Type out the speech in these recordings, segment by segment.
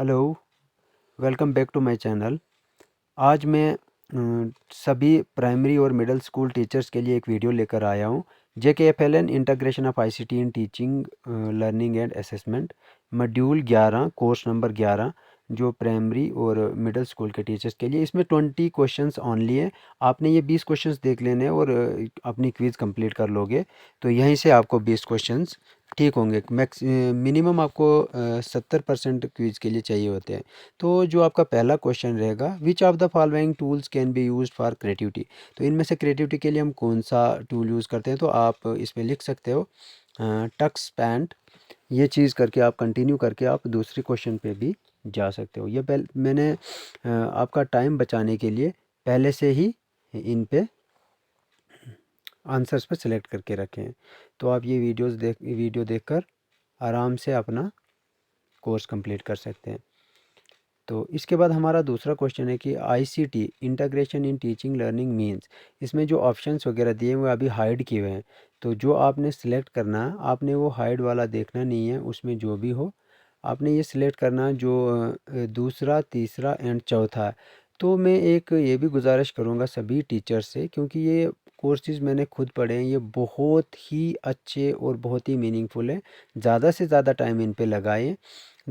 Hello, welcome back to my channel. आज मैं सभी प्राइमरी और मिडिल स्कूल टीचर्स के लिए एक वीडियो लेकर आया हूँ। JKFLN integration of ICT in teaching learning and assessment module 11 course number 11 जो प्राइमरी और मिडिल स्कूल के टीचर्स के लिए। इसमें 20 क्वेश्चंस ऑनली हैं। आपने ये 20 क्वेश्चंस देख लेने हैं और अपनी क्विज़ कंप्लीट कर लोगे तो यहीं से आपको 20 क्वेश्चंस ठीक होंगे। मिनिमम आपको 70% क्विज़ के लिए चाहिए होते हैं। तो जो आपका पहला क्वेश्चन रहेगा, which of the following tools can be used for creativity. तो इनमें से क्रिएटिविटी के लिए हम कौन सा टूल यूज़ करते हैं, तो आप इसमें लिख सकते हो टक्स पैंट। ये चीज़ करके आप कंटिन्यू करके आप दूसरे क्वेश्चन पे भी जा सकते हो। ये मैंने आपका टाइम बचाने के लिए पहले से ही इन पे आंसर्स पर सिलेक्ट करके रखे हैं। तो आप ये वीडियो देखकर आराम से अपना कोर्स कंप्लीट कर सकते हैं। तो इसके बाद हमारा दूसरा क्वेश्चन है कि ICT integration in teaching learning means. इसमें जो ऑप्शंस वगैरह दिए हुए अभी हाइड किए हुए हैं, तो जो आपने सिलेक्ट करना है, आपने वो हाइड वाला देखना नहीं है। उसमें जो भी हो आपने ये सिलेक्ट करना जो दूसरा, तीसरा एंड चौथा है। तो मैं एक ये भी गुजारिश करूँगा सभी टीचर्स से, क्योंकि ये कोर्सेज़ मैंने खुद पढ़े हैं, ये बहुत ही अच्छे और बहुत ही मीनिंगफुल हैं। ज़्यादा से ज़्यादा टाइम इन पे लगाएं।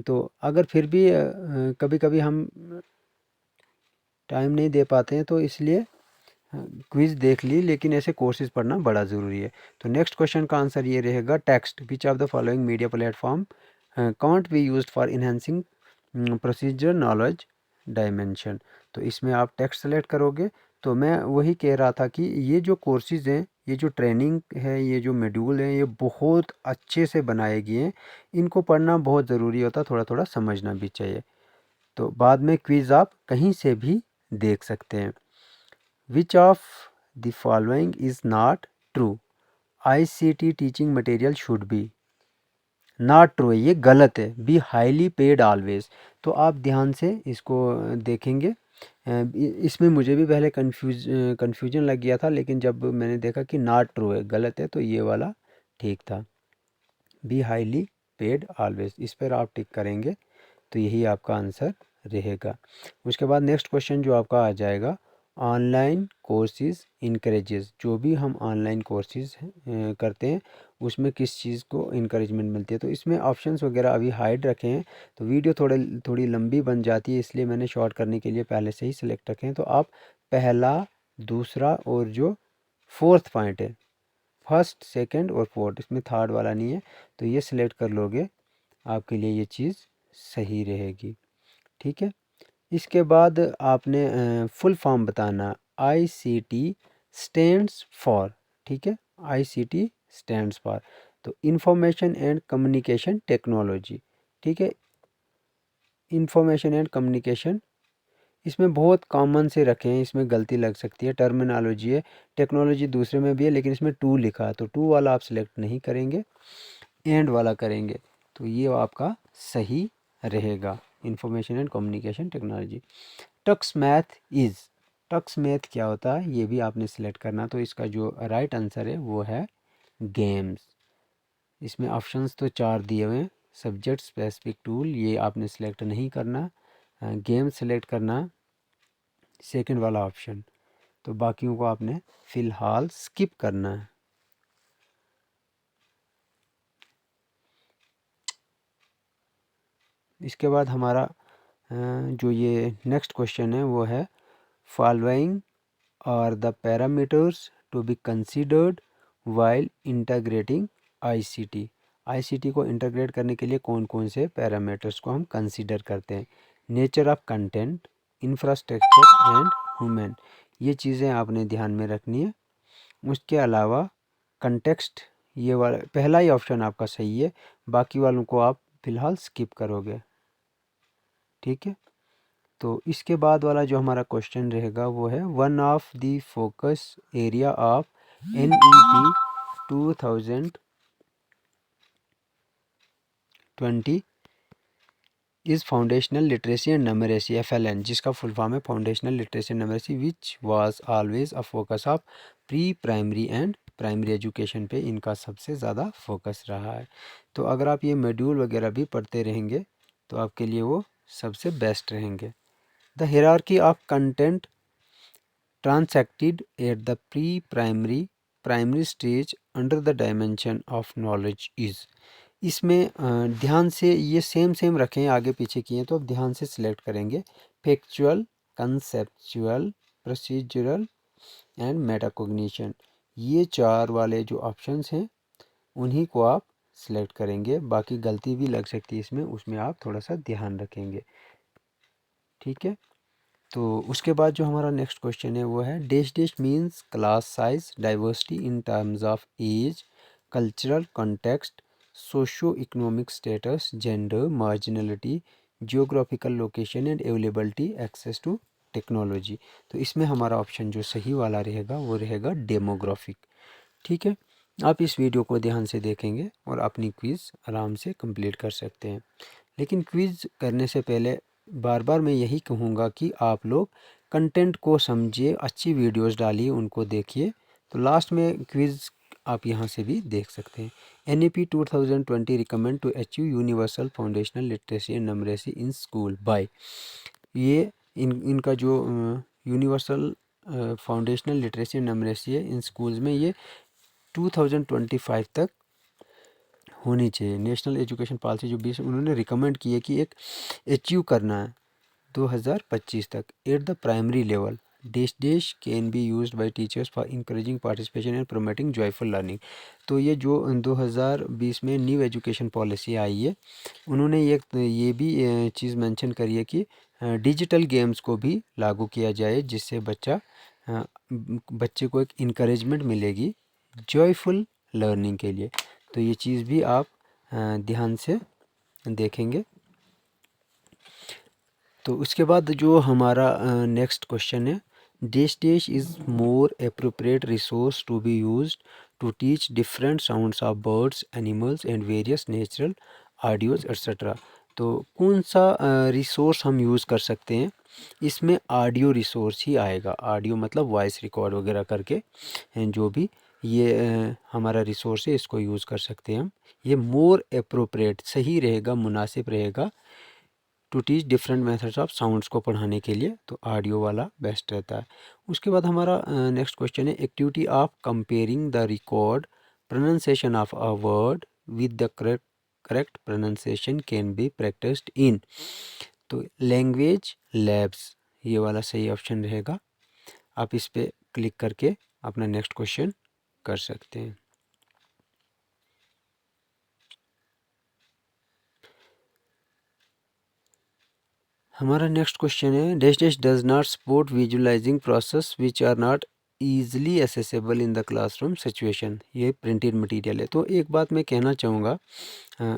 तो अगर फिर भी कभी कभी हम टाइम नहीं दे पाते हैं, तो इसलिए क्विज़ देख ली, लेकिन ऐसे कोर्सेज पढ़ना बड़ा ज़रूरी है। तो नेक्स्ट क्वेश्चन का आंसर ये रहेगा, text which of the following media platform can't be used for enhancing procedure knowledge dimension. तो इसमें आप टेक्स्ट सेलेक्ट करोगे। तो मैं वही कह रहा था कि ये जो कोर्सेज हैं, ये जो ट्रेनिंग है, ये जो मॉड्यूल हैं, ये बहुत अच्छे से बनाए गए हैं। इनको पढ़ना बहुत ज़रूरी होता, थोड़ा थोड़ा समझना भी चाहिए। तो बाद में क्विज़ आप कहीं से भी देख सकते हैं। Which of the following is not true. ICT teaching material should be. Not true है, ये गलत है। Be highly paid always. तो आप ध्यान से इसको देखेंगे। इसमें मुझे भी पहले कन्फ्यूजन लग गया था, लेकिन जब मैंने देखा कि नॉट ट्रू है, गलत है, तो ये वाला ठीक था। बी हाईली पेड ऑलवेज, इस पर आप टिक करेंगे तो यही आपका आंसर रहेगा। उसके बाद नेक्स्ट क्वेश्चन जो आपका आ जाएगा, ऑनलाइन कोर्सेज इनकरेजेस। जो भी हम ऑनलाइन कोर्सेज करते हैं, उसमें किस चीज़ को इनकरेजमेंट मिलती है। तो इसमें ऑप्शंस वगैरह अभी हाइड रखे हैं, तो वीडियो थोड़ी लंबी बन जाती है, इसलिए मैंने शॉर्ट करने के लिए पहले से ही सिलेक्ट रखे हैं। तो आप पहला, दूसरा और जो फोर्थ पॉइंट है, फर्स्ट, सेकंड और फोर्थ, इसमें थर्ड वाला नहीं है, तो ये सिलेक्ट कर लोगे, आपके लिए ये चीज़ सही रहेगी। ठीक है। इसके बाद आपने फुल फॉर्म बताना। ICT stands for. ठीक है, ICT स्टैंड्स फॉर, तो इंफॉर्मेशन एंड कम्युनिकेशन टेक्नोलॉजी। ठीक है, इंफॉर्मेशन एंड कम्युनिकेशन, इसमें बहुत कॉमन से रखे हैं, इसमें गलती लग सकती है, टर्मिनोलॉजी है। टेक्नोलॉजी दूसरे में भी है, लेकिन इसमें टू लिखा है, तो टू वाला आप सिलेक्ट नहीं करेंगे, एंड वाला करेंगे, तो ये आपका सही रहेगा। Information and communication technology. Tux Math is. Tux Math क्या होता है, ये भी आपने सिलेक्ट करना। तो इसका जो राइट आंसर है वो है गेम्स। इसमें ऑप्शंस तो 4 दिए हुए हैं। सब्जेक्ट स्पेसिफिक टूल, ये आपने सिलेक्ट नहीं करना। गेम सिलेक्ट करना, सेकंड वाला ऑप्शन। तो बाकियों को आपने फ़िलहाल स्किप करना है। इसके बाद हमारा जो ये नेक्स्ट क्वेश्चन है वो है, following are the parameters to be considered while integrating ICT। ICT को इंटीग्रेट करने के लिए कौन कौन से पैरामीटर्स को हम कंसीडर करते हैं। Nature of content, infrastructure and human, ये चीज़ें आपने ध्यान में रखनी है। उसके अलावा कंटेक्स्ट, ये वाला पहला ही ऑप्शन आपका सही है, बाकी वालों को आप फ़िलहाल स्किप करोगे। ठीक है। तो इसके बाद वाला जो हमारा क्वेश्चन रहेगा वो है, one of the focus area of NEP 2020 is foundational literacy and numeracy, FLN, जिसका फुल फॉर्म है foundational literacy and numeracy, which was always a focus of pre primary and primary education पे इनका सबसे ज़्यादा focus रहा है। तो अगर आप ये मॉड्यूल वगैरह भी पढ़ते रहेंगे तो आपके लिए वो सबसे बेस्ट रहेंगे। The hierarchy of content transacted at the primary stage under the dimension of knowledge is। इसमें ध्यान से ये सेम रखें, आगे पीछे किए तो अब ध्यान से सिलेक्ट करेंगे। Factual, conceptual, procedural and metacognition, ये 4 वाले जो ऑप्शंस हैं उन्हीं को आप सिलेक्ट करेंगे। बाकी गलती भी लग सकती है इसमें, उसमें आप थोड़ा सा ध्यान रखेंगे, ठीक है। तो उसके बाद जो हमारा नेक्स्ट क्वेश्चन है वो है dash dash means class size diversity in terms of age, cultural context, socio economic status, gender, marginality, geographical location and availability, access to technology. तो इसमें हमारा ऑप्शन जो सही वाला रहेगा वो रहेगा डेमोग्राफिक, ठीक है। आप इस वीडियो को ध्यान से देखेंगे और अपनी क्विज़ आराम से कंप्लीट कर सकते हैं। लेकिन क्विज़ करने से पहले बार बार मैं यही कहूँगा कि आप लोग कंटेंट को समझिए, अच्छी वीडियोस डालिए, उनको देखिए। तो लास्ट में क्विज़ आप यहाँ से भी देख सकते हैं। NAP 2020 recommend to achieve universal foundational literacy and numeracy in school by, ये इनका जो universal foundational literacy and numeracy है इन स्कूल्स में, ये 2025 तक होनी चाहिए। नेशनल एजुकेशन पॉलिसी जो 20 उन्होंने रिकमेंड की है कि एक अचीव करना है 2025 तक at the primary level. Dash dash can be used by teachers for encouraging participation and promoting joyful learning. तो ये जो 2020 में न्यू एजुकेशन पॉलिसी आई है, उन्होंने ये भी चीज़ मेंशन करी है कि डिजिटल गेम्स को भी लागू किया जाए, जिससे बच्चे को एक इनकरेजमेंट मिलेगी जॉयफुल लर्निंग के लिए। तो ये चीज़ भी आप ध्यान से देखेंगे। तो उसके बाद जो हमारा नेक्स्ट क्वेश्चन है, dash dash is more appropriate resource to be used to teach different sounds of birds, animals and various natural audios etcetera. तो कौन सा रिसोर्स हम यूज़ कर सकते हैं, इसमें ऑडियो रिसोर्स ही आएगा। ऑडियो मतलब वॉइस रिकॉर्ड वगैरह करके जो भी ये हमारा रिसोर्स है, इसको यूज़ कर सकते हैं हम। ये मोर अप्रोप्रिएट सही रहेगा, मुनासिब रहेगा to teach different methods of sounds को पढ़ाने के लिए, तो ऑडियो वाला बेस्ट रहता है। उसके बाद हमारा नेक्स्ट क्वेश्चन है activity of comparing the record pronunciation of a word with the correct pronunciation can be practised in. तो लैंग्वेज लैब्स, ये वाला सही ऑप्शन रहेगा। आप इस पर क्लिक करके अपना नेक्स्ट क्वेश्चन कर सकते हैं। हमारा नेक्स्ट क्वेश्चन है dash dash does not support visualizing process which are not easily accessible in the classroom situation. ये प्रिंटेड मटेरियल है। तो एक बात मैं कहना चाहूँगा,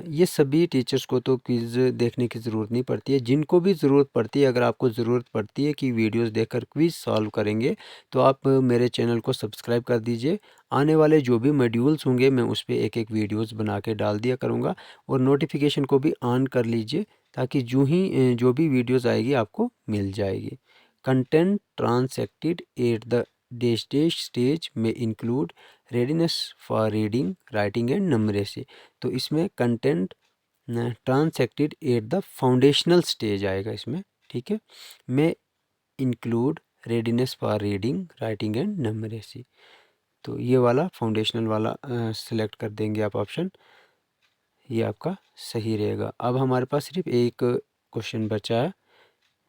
ये सभी टीचर्स को तो क्विज़ देखने की ज़रूरत नहीं पड़ती है। जिनको भी ज़रूरत पड़ती है, अगर आपको ज़रूरत पड़ती है कि वीडियोस देखकर क्विज़ सॉल्व करेंगे, तो आप मेरे चैनल को सब्सक्राइब कर दीजिए। आने वाले जो भी मॉड्यूल्स होंगे मैं उस पर एक एक वीडियोस बना के डाल दिया करूँगा, और नोटिफिकेशन को भी ऑन कर लीजिए ताकि जो भी वीडियोस आएगी आपको मिल जाएगी। Content transacted at the dash dash stage में include readiness for reading, writing and numeracy. तो इसमें content transacted at the foundational stage आएगा इसमें, ठीक है। में include readiness for reading, writing and numeracy. तो ये वाला फाउंडेशनल वाला सिलेक्ट कर देंगे आप ऑप्शन, ये आपका सही रहेगा। अब हमारे पास सिर्फ एक क्वेश्चन बचा है,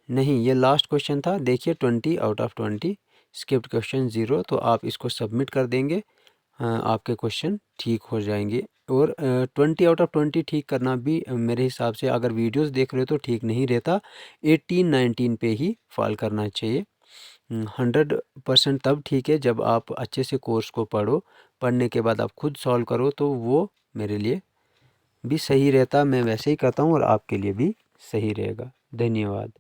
नहीं ये लास्ट क्वेश्चन था। देखिए 20 आउट ऑफ 20, स्किप्ड क्वेश्चन 0। तो आप इसको सबमिट कर देंगे, आपके क्वेश्चन ठीक हो जाएंगे। और 20 आउट ऑफ 20 ठीक करना भी मेरे हिसाब से, अगर वीडियोस देख रहे हो तो ठीक नहीं रहता। 18-19 पे ही फॉल करना चाहिए। 100% तब ठीक है जब आप अच्छे से कोर्स को पढ़ो, पढ़ने के बाद आप खुद सॉल्व करो, तो वो मेरे लिए भी सही रहता। मैं वैसे ही करता हूँ और आपके लिए भी सही रहेगा। धन्यवाद।